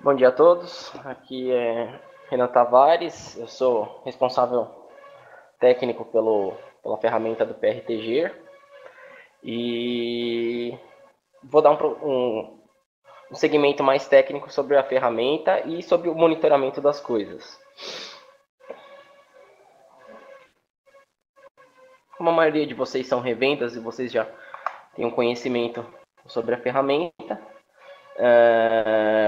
Bom dia a todos, aqui é Renan Tavares, eu sou responsável técnico pela ferramenta do PRTG e vou dar um segmento mais técnico sobre a ferramenta e sobre o monitoramento das coisas. Como a maioria de vocês são revendas e vocês já têm um conhecimento sobre a ferramenta,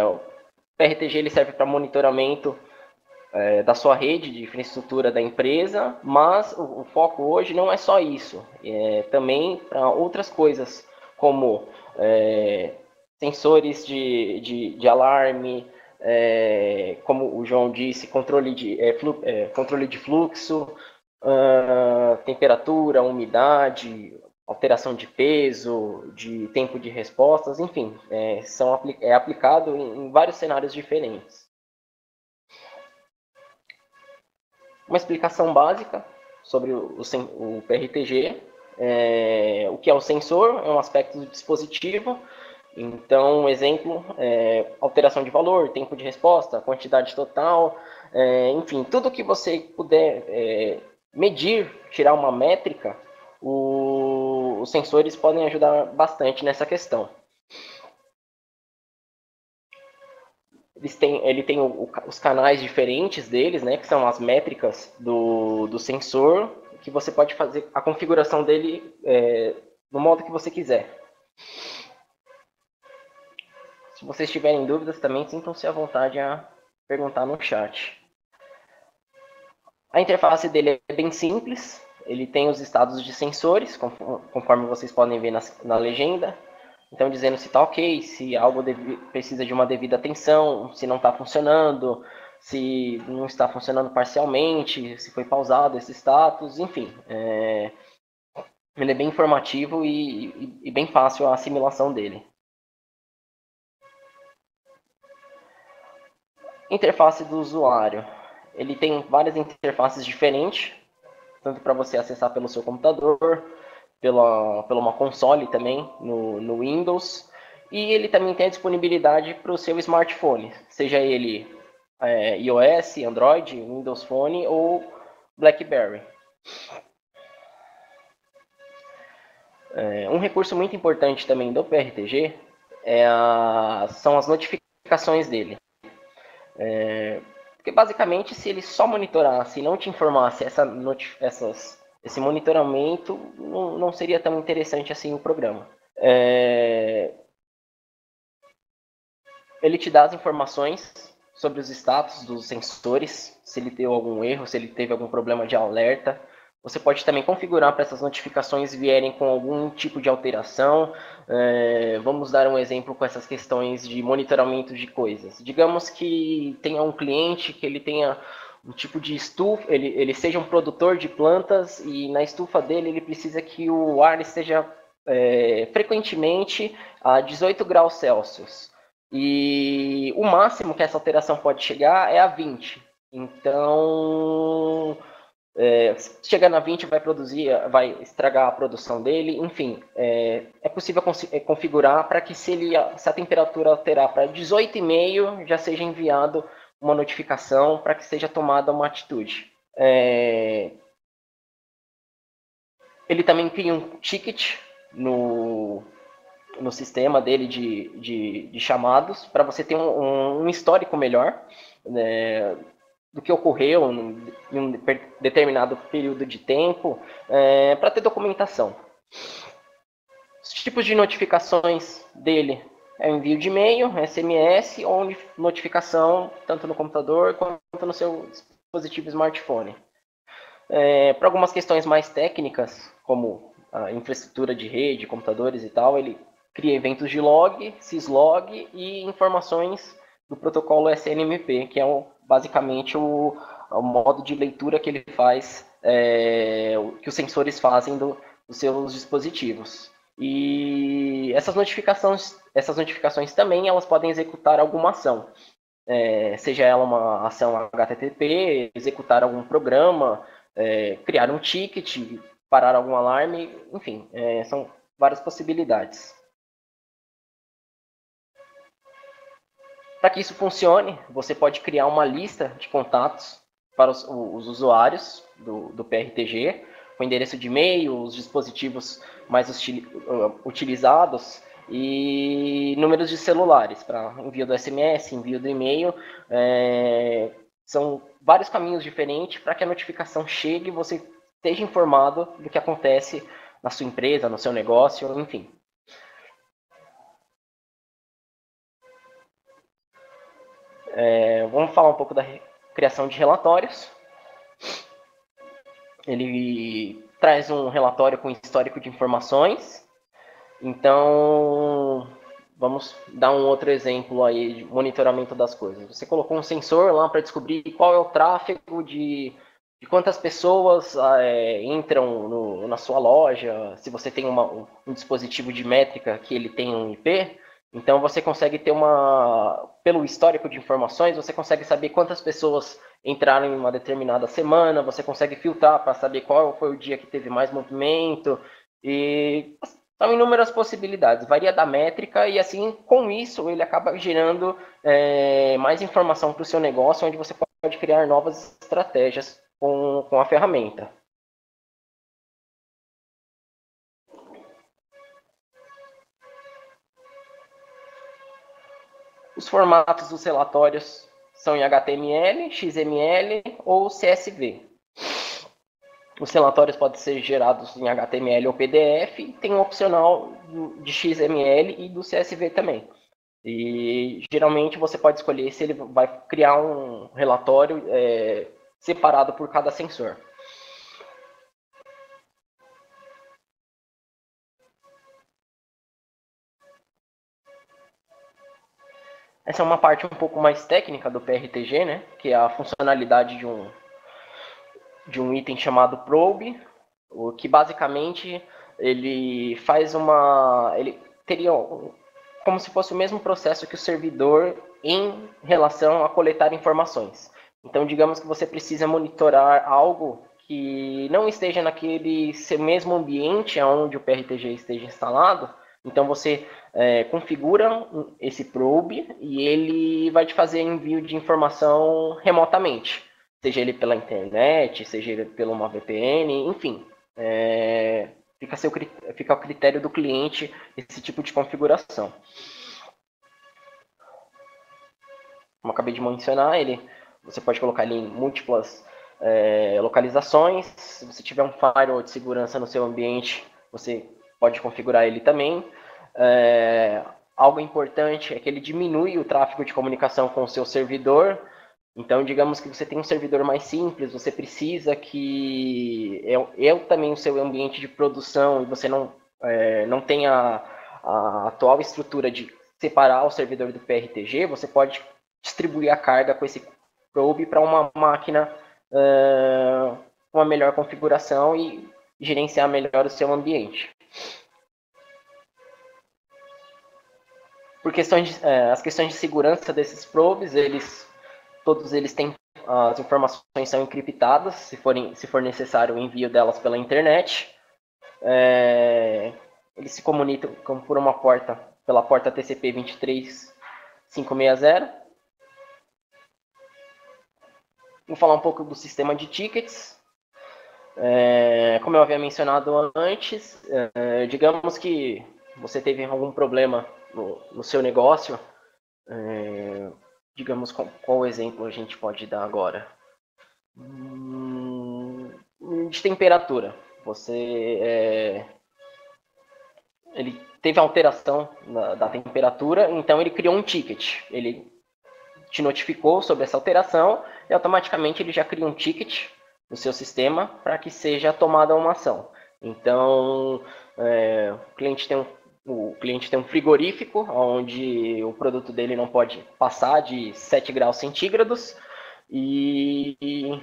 o PRTG ele serve para monitoramento da sua rede de infraestrutura da empresa, mas o foco hoje não é só isso, também para outras coisas, como sensores de alarme, como o João disse, controle de fluxo, temperatura, umidade, alteração de peso, de tempo de respostas, enfim, é aplicado em vários cenários diferentes. Uma explicação básica sobre o PRTG. O que é o sensor? É um aspecto do dispositivo. Então, um exemplo, alteração de valor, tempo de resposta, quantidade total, enfim, tudo que você puder medir, tirar uma métrica, os sensores podem ajudar bastante nessa questão. Ele tem os canais diferentes deles, né, que são as métricas do sensor, que você pode fazer a configuração dele no modo que você quiser. Se vocês tiverem dúvidas também, sintam-se à vontade a perguntar no chat. A interface dele é bem simples, ele tem os estados de sensores, conforme vocês podem ver na legenda. Então, dizendo se está ok, se algo precisa de uma devida atenção, se não está funcionando, se não está funcionando parcialmente, se foi pausado esse status, enfim. Ele é bem informativo e bem fácil a assimilação dele. Interface do usuário. Ele tem várias interfaces diferentes, tanto para você acessar pelo seu computador, pela uma console também no Windows, e ele também tem a disponibilidade para o seu smartphone, seja ele iOS, Android, Windows Phone ou BlackBerry. Um recurso muito importante também do PRTG são as notificações dele. Porque basicamente, se ele só monitorasse e não te informasse esse monitoramento, não seria tão interessante assim o programa. Ele te dá as informações sobre os status dos sensores, se ele deu algum erro, se ele teve algum problema de alerta. Você pode também configurar para essas notificações vierem com algum tipo de alteração. Vamos dar um exemplo com essas questões de monitoramento de coisas. Digamos que tenha um cliente que ele tenha um tipo de estufa, ele seja um produtor de plantas e na estufa dele ele precisa que o ar esteja frequentemente a 18 graus Celsius. E o máximo que essa alteração pode chegar é a 20. Então, se chegar na 20 vai estragar a produção dele. Enfim, é possível configurar para que se a temperatura alterar para 18,5 já seja enviado uma notificação para que seja tomada uma atitude. Ele também cria um ticket no sistema dele de chamados, para você ter um histórico melhor, né, do que ocorreu em um determinado período de tempo, para ter documentação. Os tipos de notificações dele é envio de e-mail, SMS ou notificação tanto no computador quanto no seu dispositivo smartphone. Para algumas questões mais técnicas, como a infraestrutura de rede, computadores e tal, ele cria eventos de log, syslog e informações do protocolo SNMP, que é basicamente o modo de leitura que ele faz, que os sensores fazem dos seus dispositivos. E essas notificações também elas podem executar alguma ação, seja ela uma ação HTTP, executar algum programa, criar um ticket, parar algum alarme, enfim, são várias possibilidades. Para que isso funcione, você pode criar uma lista de contatos para os usuários do PRTG, com endereço de e-mail, os dispositivos mais utilizados e números de celulares para envio do SMS, envio do e-mail. São vários caminhos diferentes para que a notificação chegue e você esteja informado do que acontece na sua empresa, no seu negócio, enfim. Vamos falar um pouco da criação de relatórios. Ele traz um relatório com histórico de informações. Então, vamos dar um outro exemplo aí de monitoramento das coisas. Você colocou um sensor lá para descobrir qual é o tráfego de quantas pessoas entram na sua loja, se você tem um dispositivo de métrica que ele tem um IP. Então você consegue ter pelo histórico de informações, você consegue saber quantas pessoas entraram em uma determinada semana, você consegue filtrar para saber qual foi o dia que teve mais movimento, e são inúmeras possibilidades, varia da métrica, e assim, com isso, ele acaba gerando mais informação para o seu negócio, onde você pode criar novas estratégias com a ferramenta. Os formatos dos relatórios são em HTML, XML ou CSV. Os relatórios podem ser gerados em HTML ou PDF, e tem um opcional de XML e do CSV também. E geralmente você pode escolher se ele vai criar um relatório separado por cada sensor. Essa é uma parte um pouco mais técnica do PRTG, né? Que é a funcionalidade de um item chamado probe, o que basicamente ele faz ele teria como se fosse o mesmo processo que o servidor em relação a coletar informações. Então, digamos que você precisa monitorar algo que não esteja naquele mesmo ambiente onde o PRTG esteja instalado. Então, você configura esse probe e ele vai te fazer envio de informação remotamente. Seja ele pela internet, seja ele pela uma VPN, enfim. Fica ao critério do cliente esse tipo de configuração. Como eu acabei de mencionar, você pode colocar ele em múltiplas localizações. Se você tiver um firewall de segurança no seu ambiente, você pode configurar ele também. Algo importante é que ele diminui o tráfego de comunicação com o seu servidor. Então, digamos que você tem um servidor mais simples, você precisa que também o seu ambiente de produção e você não tem a atual estrutura de separar o servidor do PRTG, você pode distribuir a carga com esse probe para uma máquina com uma melhor configuração e gerenciar melhor o seu ambiente. Por as questões de segurança desses probes, todos eles têm as informações são encriptadas, se for necessário o envio delas pela internet. Eles se comunicam por pela porta TCP 23560. Vou falar um pouco do sistema de tickets. Como eu havia mencionado antes, digamos que você teve algum problema no seu negócio. Digamos, qual exemplo a gente pode dar agora? De temperatura. Ele teve alteração da temperatura, então ele criou um ticket. Ele te notificou sobre essa alteração e automaticamente ele já cria um ticket no seu sistema para que seja tomada uma ação. Então, o cliente tem um frigorífico onde o produto dele não pode passar de 7 graus centígrados e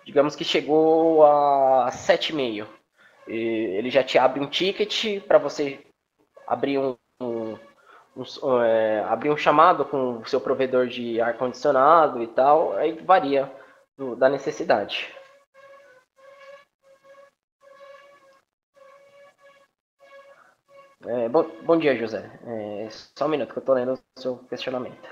digamos que chegou a 7,5. Ele já te abre um ticket para você abrir abrir um chamado com o seu provedor de ar-condicionado e tal, aí varia da necessidade. Bom dia, José. Só um minuto que eu estou lendo o seu questionamento.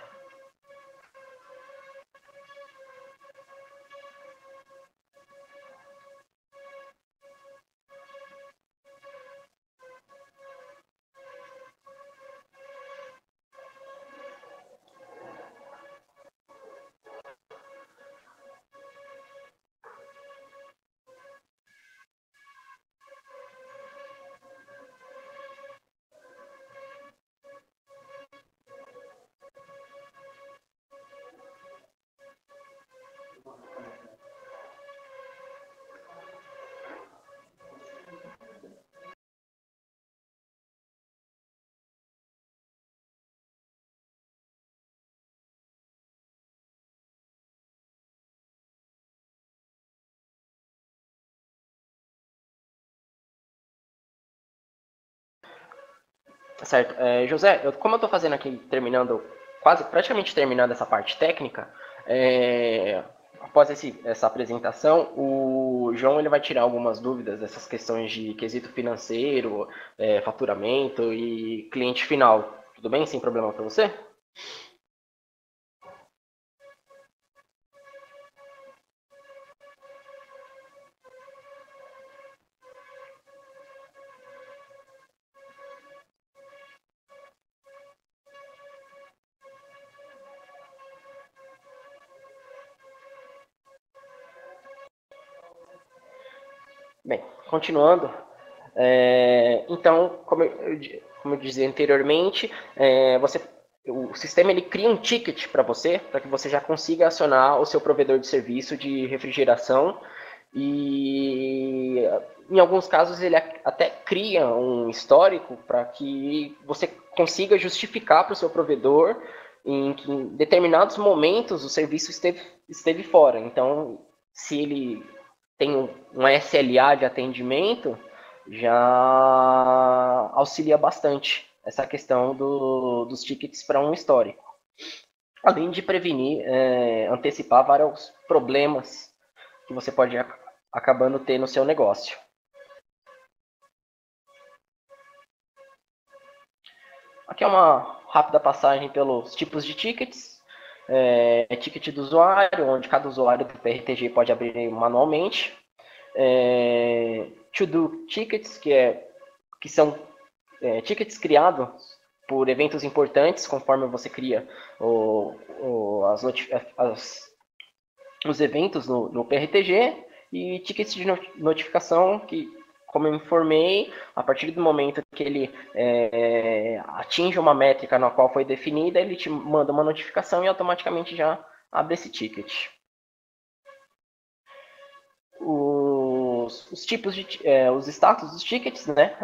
Certo. José, como eu estou fazendo aqui, quase praticamente terminando essa parte técnica, após essa apresentação, o João ele vai tirar algumas dúvidas dessas questões de quesito financeiro, faturamento e cliente final. Tudo bem? Sem problema para você? Bem, continuando. Então, como eu dizia anteriormente, o sistema ele cria um ticket para que você já consiga acionar o seu provedor de serviço de refrigeração e, em alguns casos, ele até cria um histórico para que você consiga justificar para o seu provedor em que em determinados momentos o serviço esteve fora. Então, se ele tem um SLA de atendimento, já auxilia bastante essa questão dos tickets para um histórico. Além de prevenir, antecipar vários problemas que você pode acabando ter no seu negócio. Aqui é uma rápida passagem pelos tipos de tickets. Ticket do usuário, onde cada usuário do PRTG pode abrir manualmente. To-do tickets, que são tickets criados por eventos importantes, conforme você cria os eventos no PRTG, e tickets de notificação que, como eu informei, a partir do momento que ele atinge uma métrica na qual foi definida, ele te manda uma notificação e automaticamente já abre esse ticket. Os tipos os status dos tickets, né?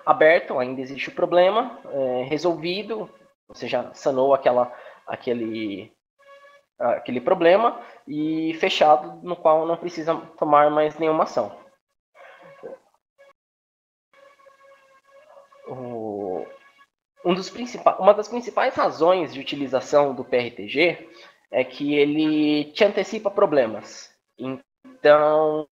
Aberto, ainda existe o problema, resolvido, você já sanou aquele problema, e fechado, no qual não precisa tomar mais nenhuma ação. Uma das principais razões de utilização do PRTG é que ele te antecipa problemas. Então,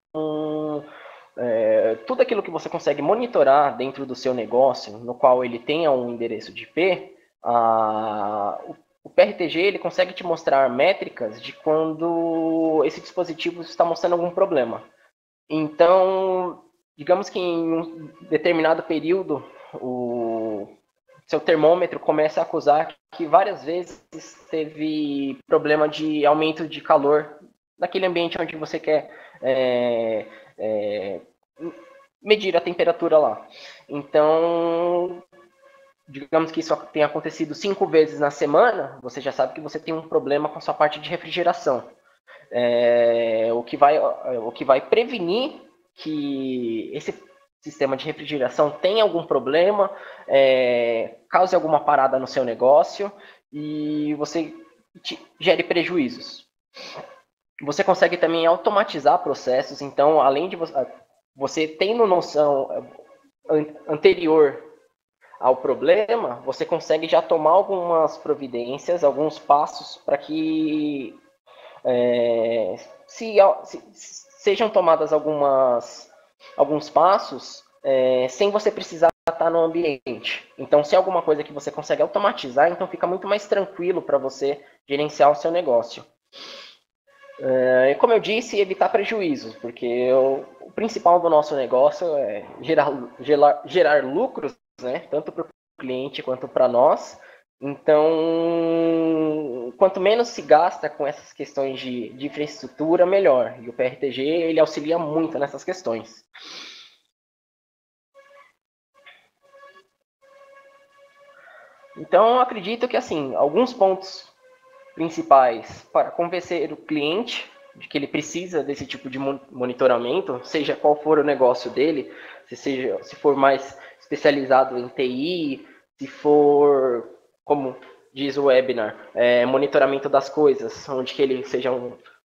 tudo aquilo que você consegue monitorar dentro do seu negócio, no qual ele tenha um endereço de IP, o PRTG ele consegue te mostrar métricas de quando esse dispositivo está mostrando algum problema. Então, digamos que em um determinado período, o seu termômetro começa a acusar que várias vezes teve problema de aumento de calor naquele ambiente onde você quer medir a temperatura lá. Então, digamos que isso tenha acontecido 5 vezes na semana, você já sabe que você tem um problema com a sua parte de refrigeração. O que vai prevenir que esse sistema de refrigeração tenha algum problema, cause alguma parada no seu negócio e você gere prejuízos. Você consegue também automatizar processos, então, além de você tendo noção anterior ao problema, você consegue já tomar algumas providências, alguns passos para que sejam tomadas alguns passos sem você precisar está no ambiente. Então, se é alguma coisa que você consegue automatizar, então fica muito mais tranquilo para você gerenciar o seu negócio. E como eu disse, evitar prejuízos, porque o principal do nosso negócio é gerar lucros, né? Tanto para o cliente quanto para nós. Então, quanto menos se gasta com essas questões de infraestrutura, melhor. E o PRTG ele auxilia muito nessas questões. Então, eu acredito que assim, alguns pontos principais para convencer o cliente de que ele precisa desse tipo de monitoramento, seja qual for o negócio dele, se for mais especializado em TI, se for, como diz o webinar, monitoramento das coisas, onde que ele seja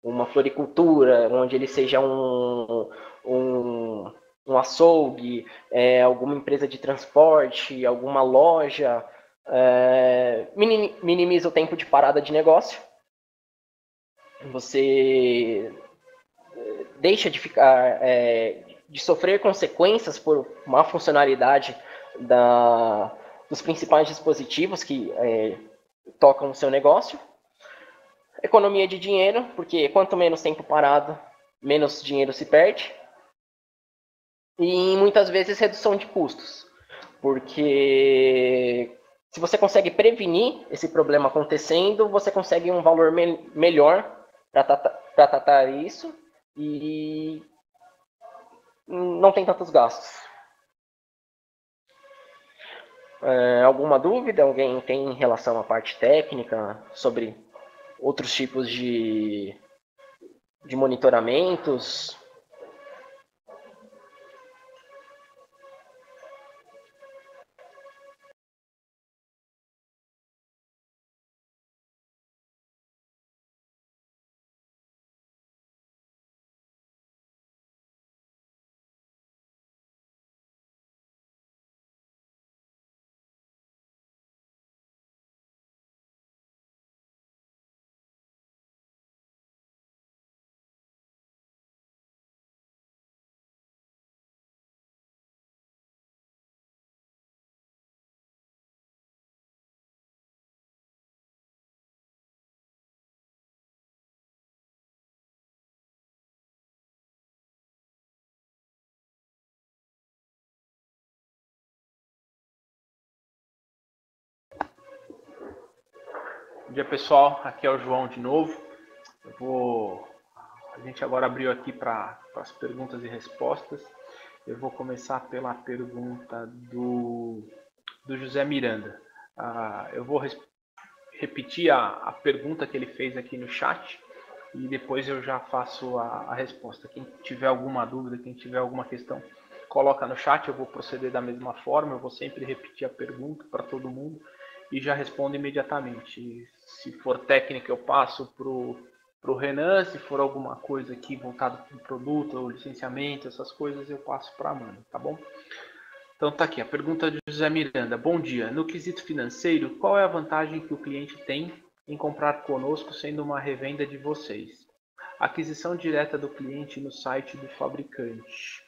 uma floricultura, onde ele seja um açougue, alguma empresa de transporte, alguma loja, minimiza o tempo de parada de negócio. Você deixa de ficar de sofrer consequências por má funcionalidade dos principais dispositivos que tocam o seu negócio. Economia de dinheiro, porque quanto menos tempo parado, menos dinheiro se perde. E muitas vezes redução de custos, porque se você consegue prevenir esse problema acontecendo, você consegue um valor melhor para tratar isso e não tem tantos gastos. Alguma dúvida? Alguém tem em relação à parte técnica sobre outros tipos de monitoramentos? Bom dia, pessoal, aqui é o João de novo. A gente agora abriu aqui para as perguntas e respostas. Eu vou começar pela pergunta do José Miranda. Eu vou repetir a pergunta que ele fez aqui no chat e depois eu já faço a resposta. Quem tiver alguma dúvida, quem tiver alguma questão, coloca no chat, eu vou proceder da mesma forma, eu vou sempre repetir a pergunta para todo mundo e já respondo imediatamente. Se for técnica, eu passo para o Renan, se for alguma coisa aqui voltada para o produto, ou licenciamento, essas coisas, eu passo para a Amanda, tá bom? Então tá aqui, a pergunta de José Miranda. Bom dia. No quesito financeiro, qual é a vantagem que o cliente tem em comprar conosco sendo uma revenda de vocês? Aquisição direta do cliente no site do fabricante.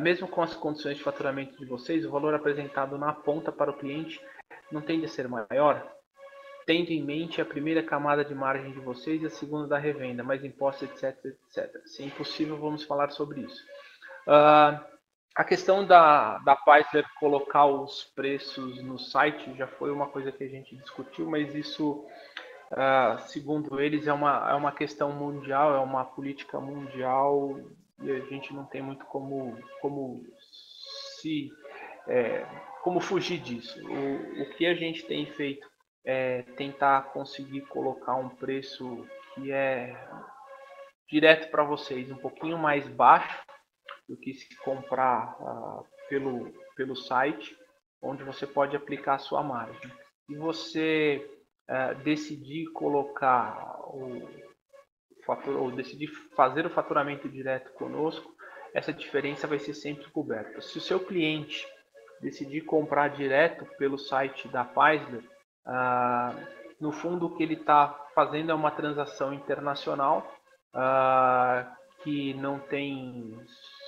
Mesmo com as condições de faturamento de vocês, o valor apresentado na ponta para o cliente não tende a ser maior? Tendo em mente a primeira camada de margem de vocês e a segunda da revenda, mais impostos, etc, etc. Se é impossível, vamos falar sobre isso. A questão da Pfizer colocar os preços no site já foi uma coisa que a gente discutiu, mas isso, segundo eles, é uma questão mundial, é uma política mundial e a gente não tem muito como fugir disso. O que a gente tem feito é tentar conseguir colocar um preço que é direto para vocês, um pouquinho mais baixo do que se comprar pelo site, onde você pode aplicar a sua margem. Se você decidir colocar ou decidir fazer o faturamento direto conosco, essa diferença vai ser sempre coberta. Se o seu cliente decidir comprar direto pelo site da Pfizer, no fundo o que ele está fazendo é uma transação internacional que não tem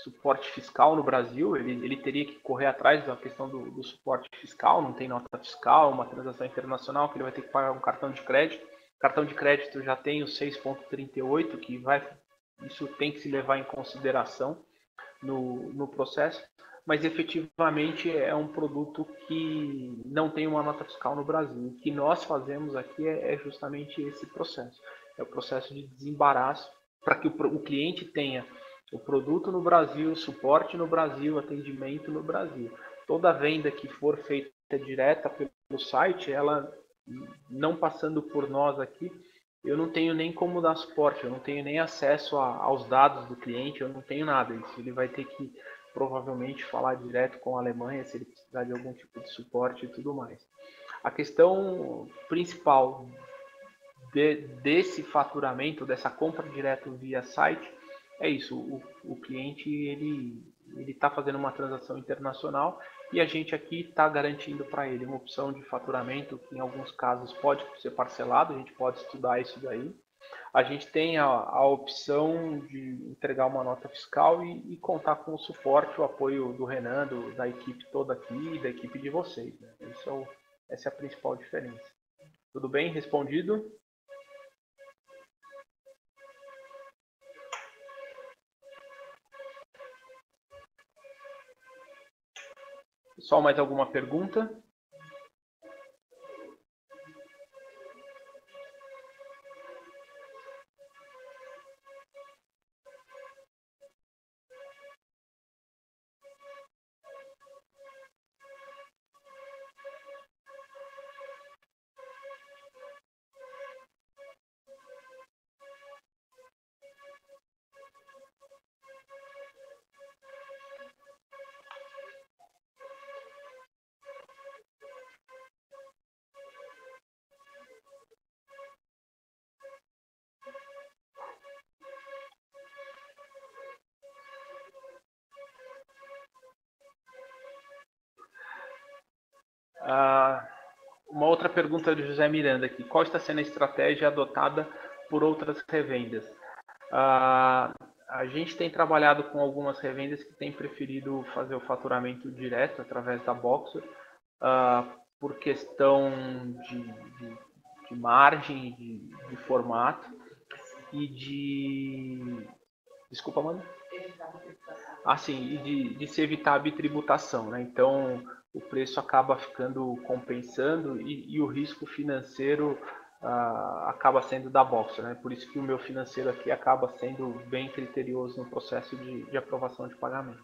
suporte fiscal no Brasil, ele teria que correr atrás da questão do suporte fiscal, não tem nota fiscal, uma transação internacional que ele vai ter que pagar um cartão de crédito. Cartão de crédito já tem o 6,38, isso tem que se levar em consideração no processo, mas efetivamente é um produto que não tem uma nota fiscal no Brasil. O que nós fazemos aqui é justamente esse processo, é o processo de desembaraço para que o cliente tenha o produto no Brasil, suporte no Brasil, atendimento no Brasil. Toda venda que for feita direta pelo site, ela não passando por nós aqui, eu não tenho nem como dar suporte, eu não tenho nem acesso aos dados do cliente, eu não tenho nada. Isso ele vai ter que provavelmente falar direto com a Alemanha se ele precisar de algum tipo de suporte e tudo mais. A questão principal desse faturamento, dessa compra direto via site, é isso. O cliente ele está fazendo uma transação internacional e a gente aqui está garantindo para ele uma opção de faturamento que em alguns casos pode ser parcelado, a gente pode estudar isso daí. A gente tem a opção de entregar uma nota fiscal e contar com o suporte, o apoio do Renan, da equipe toda aqui e da equipe de vocês, né? Essa é a principal diferença. Tudo bem? Respondido? Pessoal, mais alguma pergunta? Uma outra pergunta do José Miranda aqui. Qual está sendo a estratégia adotada por outras revendas? A gente tem trabalhado com algumas revendas que têm preferido fazer o faturamento direto através da Boxer, por questão de margem, de formato e de... Desculpa, mano? Sim, e de se evitar a bitributação, né? Então, o preço acaba ficando compensando e o risco financeiro acaba sendo da Boxer, né? Por isso que o meu financeiro aqui acaba sendo bem criterioso no processo de aprovação de pagamento.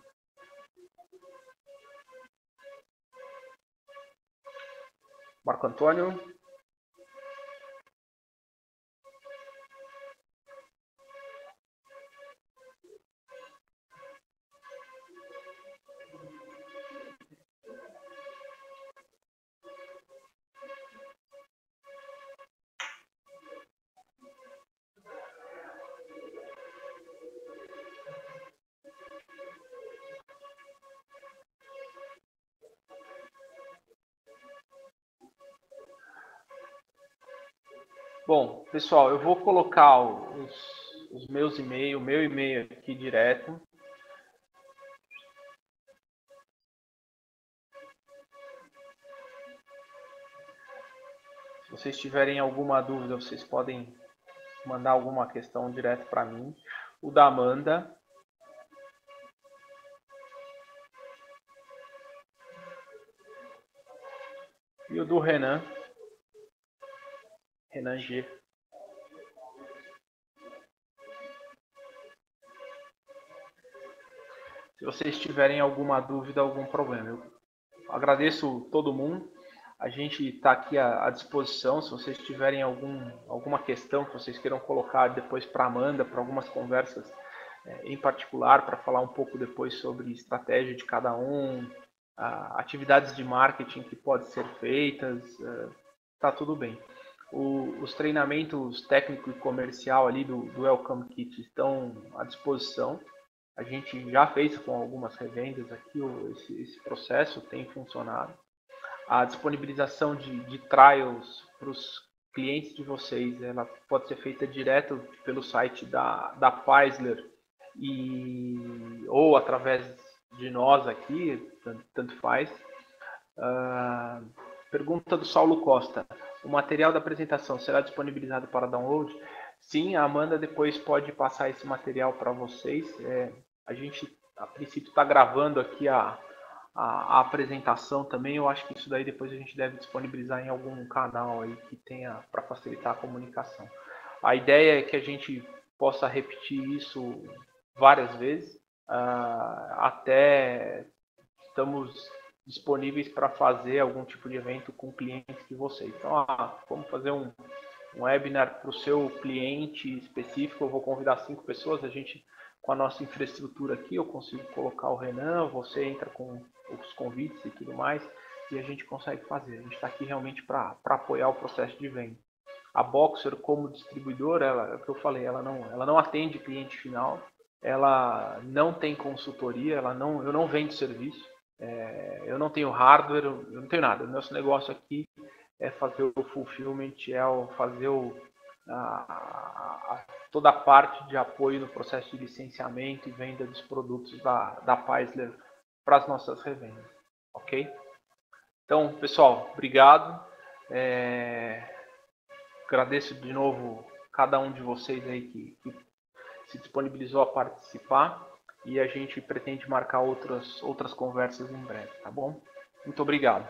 Marco Antônio? Bom, pessoal, eu vou colocar os meus e-mails, o meu e-mail aqui direto. Se vocês tiverem alguma dúvida, vocês podem mandar alguma questão direto para mim. O da Amanda. E o do Renan. Renan G. Se vocês tiverem alguma dúvida, algum problema. Eu agradeço todo mundo. A gente está aqui à disposição. Se vocês tiverem alguma questão que vocês queiram colocar depois para a Amanda, para algumas conversas em particular, para falar um pouco depois sobre estratégia de cada um, atividades de marketing que podem ser feitas, está tudo bem. Os treinamentos técnico e comercial ali do Welcome Kit estão à disposição. A gente já fez com algumas revendas aqui, esse processo tem funcionado. A disponibilização de trials para os clientes de vocês, ela pode ser feita direto pelo site da Paisler ou através de nós aqui, tanto faz. Pergunta do Saulo Costa. O material da apresentação será disponibilizado para download? Sim, a Amanda depois pode passar esse material para vocês. A gente, a princípio, está gravando aqui a apresentação também. Eu acho que isso daí depois a gente deve disponibilizar em algum canal aí que tenha para facilitar a comunicação. A ideia é que a gente possa repetir isso várias vezes, até estamos disponíveis para fazer algum tipo de evento com clientes de vocês. Então, vamos fazer um webinar para o seu cliente específico. Eu vou convidar 5 pessoas. A gente, com a nossa infraestrutura aqui, eu consigo colocar o Renan, você entra com os convites e tudo mais, e a gente consegue fazer. A gente está aqui realmente para apoiar o processo de venda. A Boxer, como distribuidora, é o que eu falei, ela não atende cliente final, ela não tem consultoria, eu não vendo serviço, eu não tenho hardware, eu não tenho nada. O nosso negócio aqui é fazer o fulfillment, fazer toda a parte de apoio no processo de licenciamento e venda dos produtos da Paisler para as nossas revendas, ok? Então, pessoal, obrigado. Agradeço de novo cada um de vocês aí que se disponibilizou a participar, e a gente pretende marcar outras conversas em breve, tá bom? Muito obrigado.